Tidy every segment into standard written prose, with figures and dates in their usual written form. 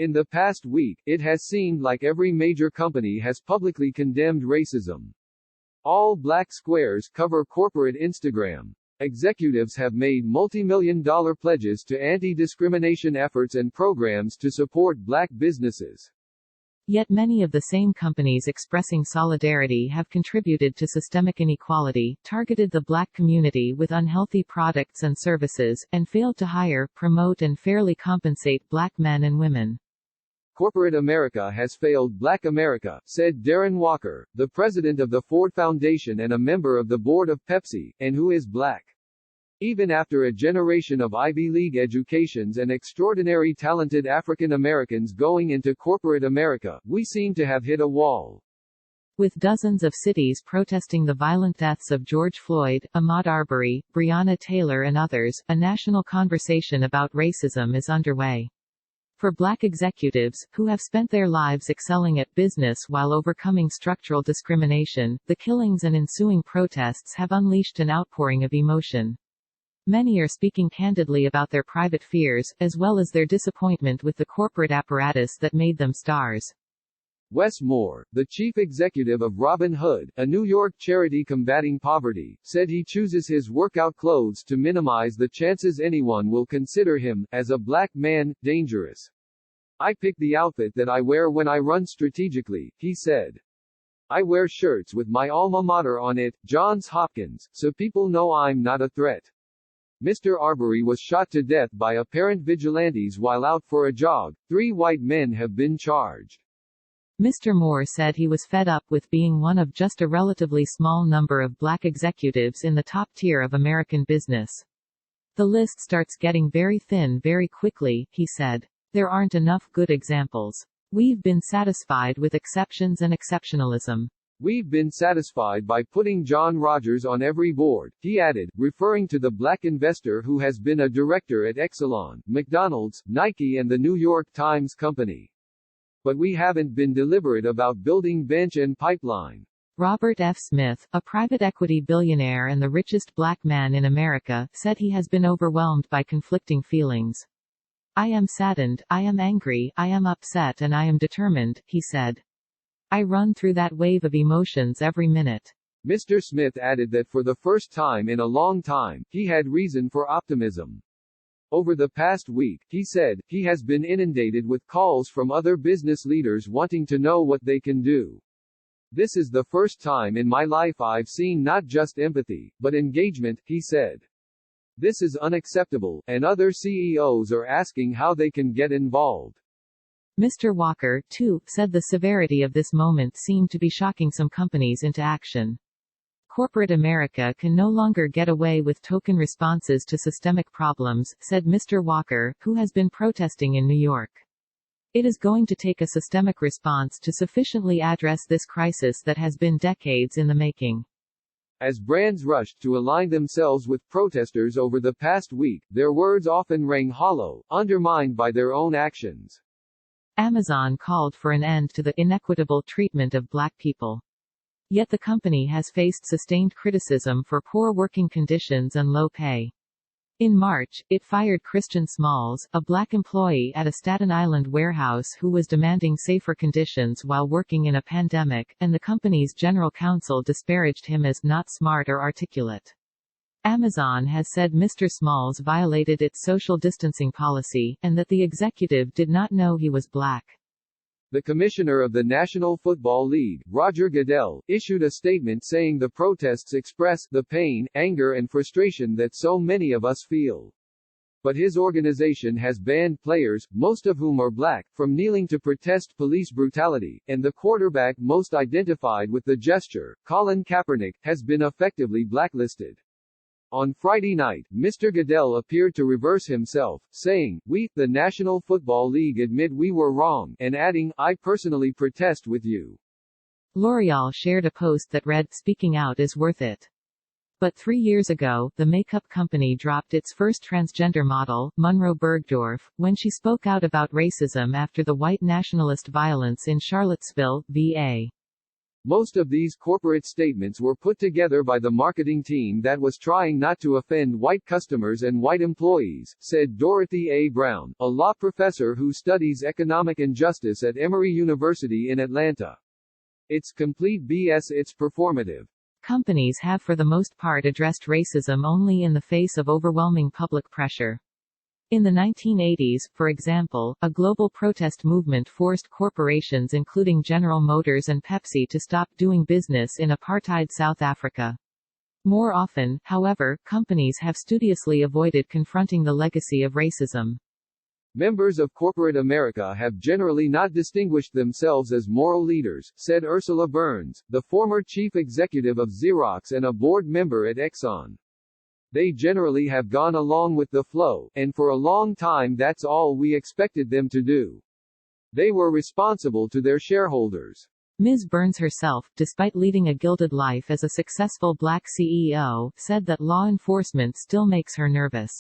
In the past week, it has seemed like every major company has publicly condemned racism. All black squares cover corporate Instagram. Executives have made multi-million-dollar pledges to anti-discrimination efforts and programs to support black businesses. Yet many of the same companies expressing solidarity have contributed to systemic inequality, targeted the black community with unhealthy products and services, and failed to hire, promote and fairly compensate black men and women. Corporate America has failed Black America, said Darren Walker, the president of the Ford Foundation and a member of the board of Pepsi, and who is black. Even after a generation of Ivy League educations and extraordinary talented African Americans going into corporate America, we seem to have hit a wall. With dozens of cities protesting the violent deaths of George Floyd, Ahmaud Arbery, Breonna Taylor and others, a national conversation about racism is underway. For black executives, who have spent their lives excelling at business while overcoming structural discrimination, the killings and ensuing protests have unleashed an outpouring of emotion. Many are speaking candidly about their private fears, as well as their disappointment with the corporate apparatus that made them stars. Wes Moore, the chief executive of Robin Hood, a New York charity combating poverty, said he chooses his workout clothes to minimize the chances anyone will consider him, as a black man, dangerous. I pick the outfit that I wear when I run strategically, he said. I wear shirts with my alma mater on it, Johns Hopkins, so people know I'm not a threat. Mr. Arbery was shot to death by apparent vigilantes while out for a jog. 3 white men have been charged. Mr. Moore said he was fed up with being one of just a relatively small number of black executives in the top tier of American business. The list starts getting very thin very quickly, he said. There aren't enough good examples. We've been satisfied with exceptions and exceptionalism. We've been satisfied by putting John Rogers on every board, he added, referring to the black investor who has been a director at Exelon, McDonald's, Nike and the New York Times Company. But we haven't been deliberate about building bench and pipeline. Robert F. Smith, a private equity billionaire and the richest black man in America, said he has been overwhelmed by conflicting feelings. I am saddened, I am angry, I am upset and I am determined, he said. I run through that wave of emotions every minute. Mr. Smith added that for the first time in a long time, he had reason for optimism. Over the past week, he said, he has been inundated with calls from other business leaders wanting to know what they can do. This is the first time in my life I've seen not just empathy, but engagement, he said. This is unacceptable, and other CEOs are asking how they can get involved. Mr. Walker, too, said the severity of this moment seemed to be shocking some companies into action. Corporate America can no longer get away with token responses to systemic problems, said Mr. Walker, who has been protesting in New York. It is going to take a systemic response to sufficiently address this crisis that has been decades in the making. As brands rushed to align themselves with protesters over the past week, their words often rang hollow, undermined by their own actions. Amazon called for an end to the inequitable treatment of black people. Yet the company has faced sustained criticism for poor working conditions and low pay. In March, it fired Christian Smalls, a black employee at a Staten Island warehouse who was demanding safer conditions while working in a pandemic, and the company's general counsel disparaged him as not smart or articulate. Amazon has said Mr. Smalls violated its social distancing policy, and that the executive did not know he was black. The commissioner of the National Football League, Roger Goodell, issued a statement saying the protests express the pain, anger and frustration that so many of us feel. But his organization has banned players, most of whom are black, from kneeling to protest police brutality, and the quarterback most identified with the gesture, Colin Kaepernick, has been effectively blacklisted. On Friday night, Mr. Goodell appeared to reverse himself, saying, "We, the National Football League admit we were wrong," and adding, "I personally protest with you." L'Oreal shared a post that read, "Speaking out is worth it." But 3 years ago, the makeup company dropped its first transgender model, Monroe Bergdorf, when she spoke out about racism after the white nationalist violence in Charlottesville, VA. Most of these corporate statements were put together by the marketing team that was trying not to offend white customers and white employees, said Dorothy A. Brown, a law professor who studies economic injustice at Emory University in Atlanta. It's complete BS. It's performative. Companies have for the most part addressed racism only in the face of overwhelming public pressure. In the 1980s, for example, a global protest movement forced corporations including General Motors and Pepsi to stop doing business in apartheid South Africa. More often, however, companies have studiously avoided confronting the legacy of racism. Members of corporate America have generally not distinguished themselves as moral leaders, said Ursula Burns, the former chief executive of Xerox and a board member at Exxon. They generally have gone along with the flow, and for a long time that's all we expected them to do. They were responsible to their shareholders. Ms. Burns herself, despite leading a gilded life as a successful black CEO, said that law enforcement still makes her nervous.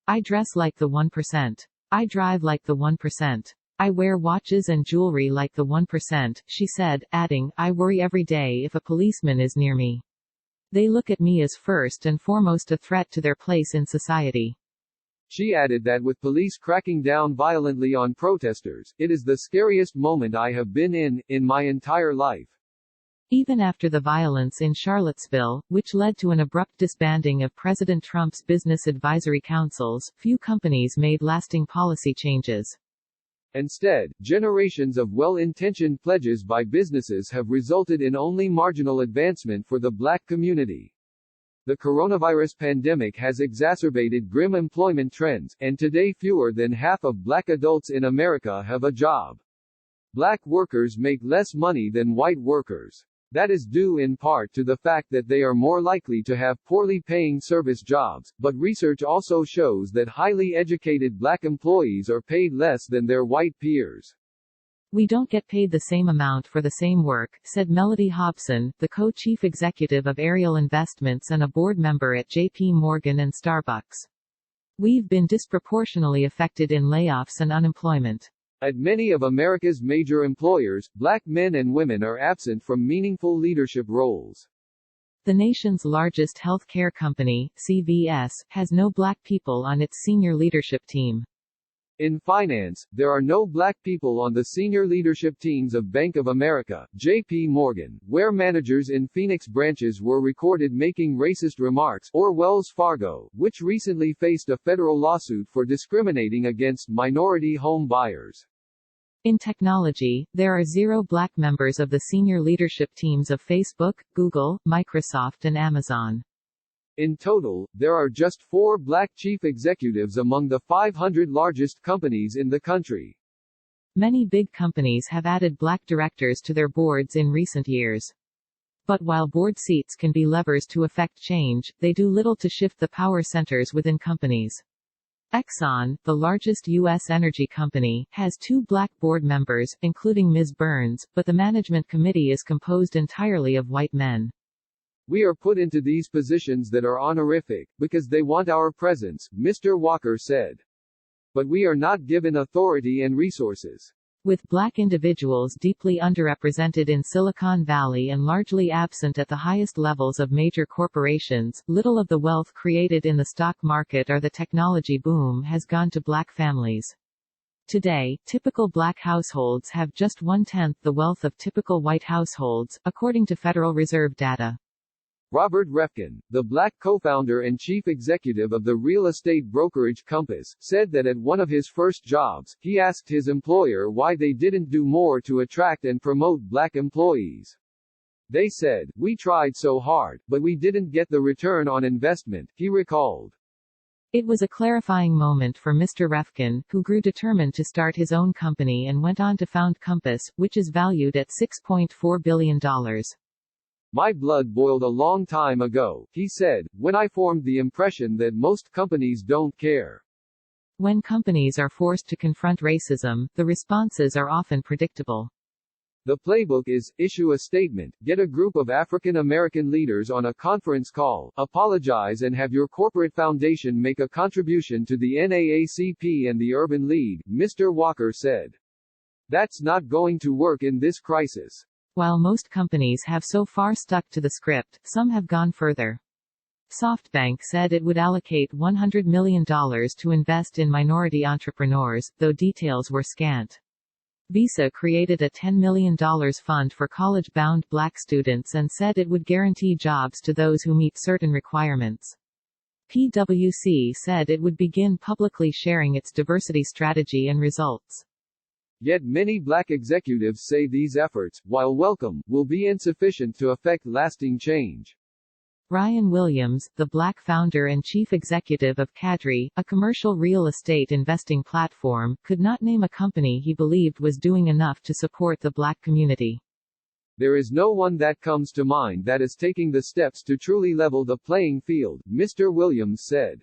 I dress like the 1%. I drive like the 1%. I wear watches and jewelry like the 1%, she said, adding, I worry every day if a policeman is near me. They look at me as first and foremost a threat to their place in society. She added that with police cracking down violently on protesters, it is the scariest moment I have been in my entire life. Even after the violence in Charlottesville, which led to an abrupt disbanding of President Trump's business advisory councils, few companies made lasting policy changes. Instead, generations of well-intentioned pledges by businesses have resulted in only marginal advancement for the black community. The coronavirus pandemic has exacerbated grim employment trends, and today fewer than half of black adults in America have a job. Black workers make less money than white workers. That is due in part to the fact that they are more likely to have poorly paying service jobs, but research also shows that highly educated black employees are paid less than their white peers. We don't get paid the same amount for the same work, said Melody Hobson, the co-chief executive of Ariel Investments and a board member at J.P. Morgan and Starbucks. We've been disproportionately affected in layoffs and unemployment. At many of America's major employers, black men and women are absent from meaningful leadership roles. The nation's largest health care company, CVS, has no black people on its senior leadership team. In finance, there are no black people on the senior leadership teams of Bank of America, J.P. Morgan, where managers in Phoenix branches were recorded making racist remarks, or Wells Fargo, which recently faced a federal lawsuit for discriminating against minority home buyers. In technology, there are 0 black members of the senior leadership teams of Facebook, Google, Microsoft and Amazon. In total, there are just 4 black chief executives among the 500 largest companies in the country. Many big companies have added black directors to their boards in recent years. But while board seats can be levers to effect change, they do little to shift the power centers within companies. Exxon, the largest U.S. energy company, has 2 black board members, including Ms. Burns, but the management committee is composed entirely of white men. We are put into these positions that are honorific, because they want our presence, Mr. Walker said. But we are not given authority and resources. With black individuals deeply underrepresented in Silicon Valley and largely absent at the highest levels of major corporations, little of the wealth created in the stock market or the technology boom has gone to black families. Today, typical black households have just 1/10 the wealth of typical white households, according to Federal Reserve data. Robert Refkin, the black co-founder and chief executive of the real estate brokerage Compass, said that at one of his first jobs, he asked his employer why they didn't do more to attract and promote black employees. They said, "We tried so hard, but we didn't get the return on investment," he recalled. It was a clarifying moment for Mr. Refkin, who grew determined to start his own company and went on to found Compass, which is valued at $6.4 billion. My blood boiled a long time ago, he said, when I formed the impression that most companies don't care. When companies are forced to confront racism, the responses are often predictable. The playbook is, issue a statement, get a group of African American leaders on a conference call, apologize and have your corporate foundation make a contribution to the NAACP and the Urban League, Mr. Walker said. That's not going to work in this crisis. While most companies have so far stuck to the script, some have gone further. SoftBank said it would allocate $100 million to invest in minority entrepreneurs, though details were scant. Visa created a $10 million fund for college-bound black students and said it would guarantee jobs to those who meet certain requirements. PwC said it would begin publicly sharing its diversity strategy and results. Yet many black executives say these efforts, while welcome, will be insufficient to affect lasting change. Ryan Williams, the black founder and chief executive of Cadre, a commercial real estate investing platform, could not name a company he believed was doing enough to support the black community. There is no one that comes to mind that is taking the steps to truly level the playing field, Mr. Williams said.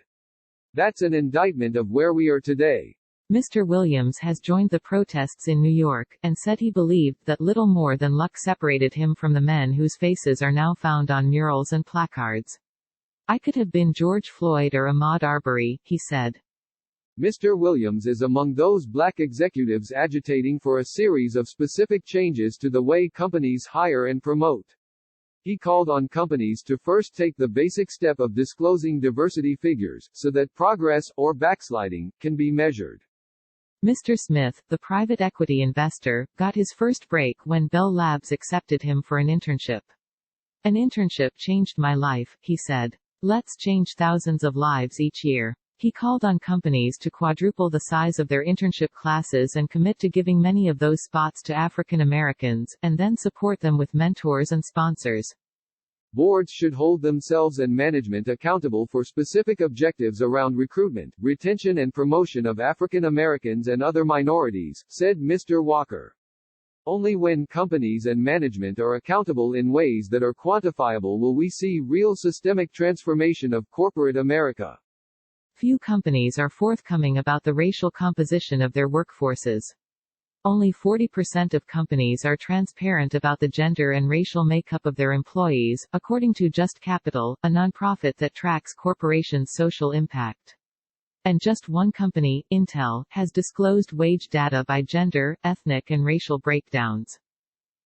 That's an indictment of where we are today. Mr. Williams has joined the protests in New York, and said he believed that little more than luck separated him from the men whose faces are now found on murals and placards. I could have been George Floyd or Ahmaud Arbery, he said. Mr. Williams is among those black executives agitating for a series of specific changes to the way companies hire and promote. He called on companies to first take the basic step of disclosing diversity figures, so that progress, or backsliding, can be measured. Mr. Smith, the private equity investor, got his first break when Bell Labs accepted him for an internship. An internship changed my life, he said. Let's change thousands of lives each year. He called on companies to quadruple the size of their internship classes and commit to giving many of those spots to African Americans, and then support them with mentors and sponsors. Boards should hold themselves and management accountable for specific objectives around recruitment, retention and promotion of African Americans and other minorities, said Mr. Walker. Only when companies and management are accountable in ways that are quantifiable will we see real systemic transformation of corporate America. Few companies are forthcoming about the racial composition of their workforces. Only 40% of companies are transparent about the gender and racial makeup of their employees, according to Just Capital, a nonprofit that tracks corporations' social impact. And just one company, Intel, has disclosed wage data by gender, ethnic and racial breakdowns.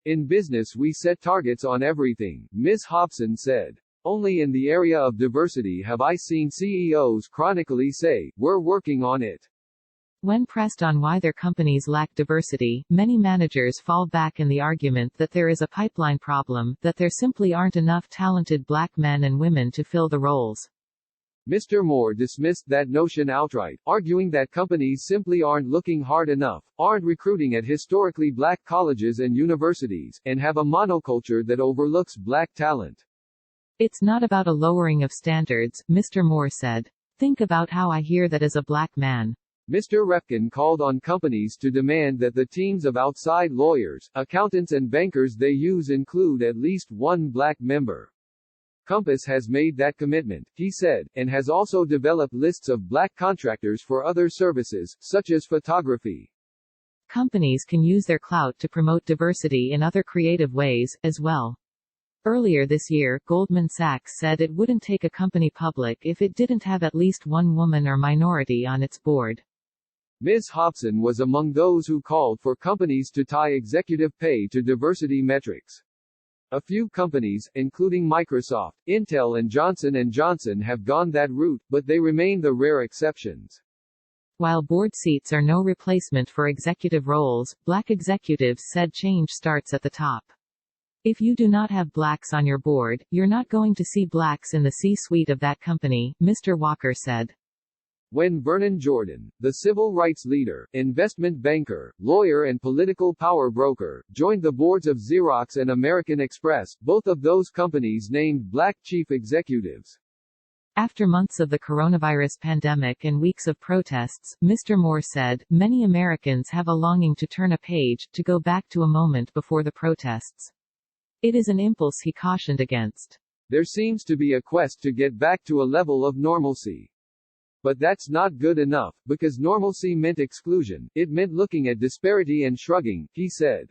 In business we set targets on everything, Ms. Hobson said. Only in the area of diversity have I seen CEOs chronically say, "We're working on it." When pressed on why their companies lack diversity, many managers fall back in the argument that there is a pipeline problem, that there simply aren't enough talented black men and women to fill the roles. Mr. Moore dismissed that notion outright, arguing that companies simply aren't looking hard enough, aren't recruiting at historically black colleges and universities, and have a monoculture that overlooks black talent. It's not about a lowering of standards, Mr. Moore said. Think about how I hear that as a black man. Mr. Refkin called on companies to demand that the teams of outside lawyers, accountants and bankers they use include at least one black member. Compass has made that commitment, he said, and has also developed lists of black contractors for other services, such as photography. Companies can use their clout to promote diversity in other creative ways, as well. Earlier this year, Goldman Sachs said it wouldn't take a company public if it didn't have at least one woman or minority on its board. Ms. Hobson was among those who called for companies to tie executive pay to diversity metrics. A few companies, including Microsoft, Intel and Johnson & Johnson have gone that route, but they remain the rare exceptions. While board seats are no replacement for executive roles, black executives said change starts at the top. If you do not have blacks on your board, you're not going to see blacks in the C-suite of that company, Mr. Walker said. When Vernon Jordan, the civil rights leader, investment banker, lawyer and political power broker, joined the boards of Xerox and American Express, both of those companies named black chief executives. After months of the coronavirus pandemic and weeks of protests, Mr. Moore said, many Americans have a longing to turn a page, to go back to a moment before the protests. It is an impulse he cautioned against. There seems to be a quest to get back to a level of normalcy. But that's not good enough, because normalcy meant exclusion, it meant looking at disparity and shrugging, he said.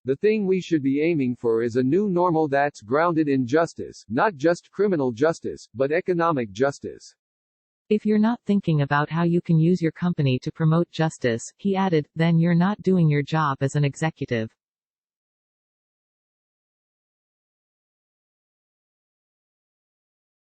The thing we should be aiming for is a new normal that's grounded in justice, not just criminal justice, but economic justice. If you're not thinking about how you can use your company to promote justice, he added, then you're not doing your job as an executive.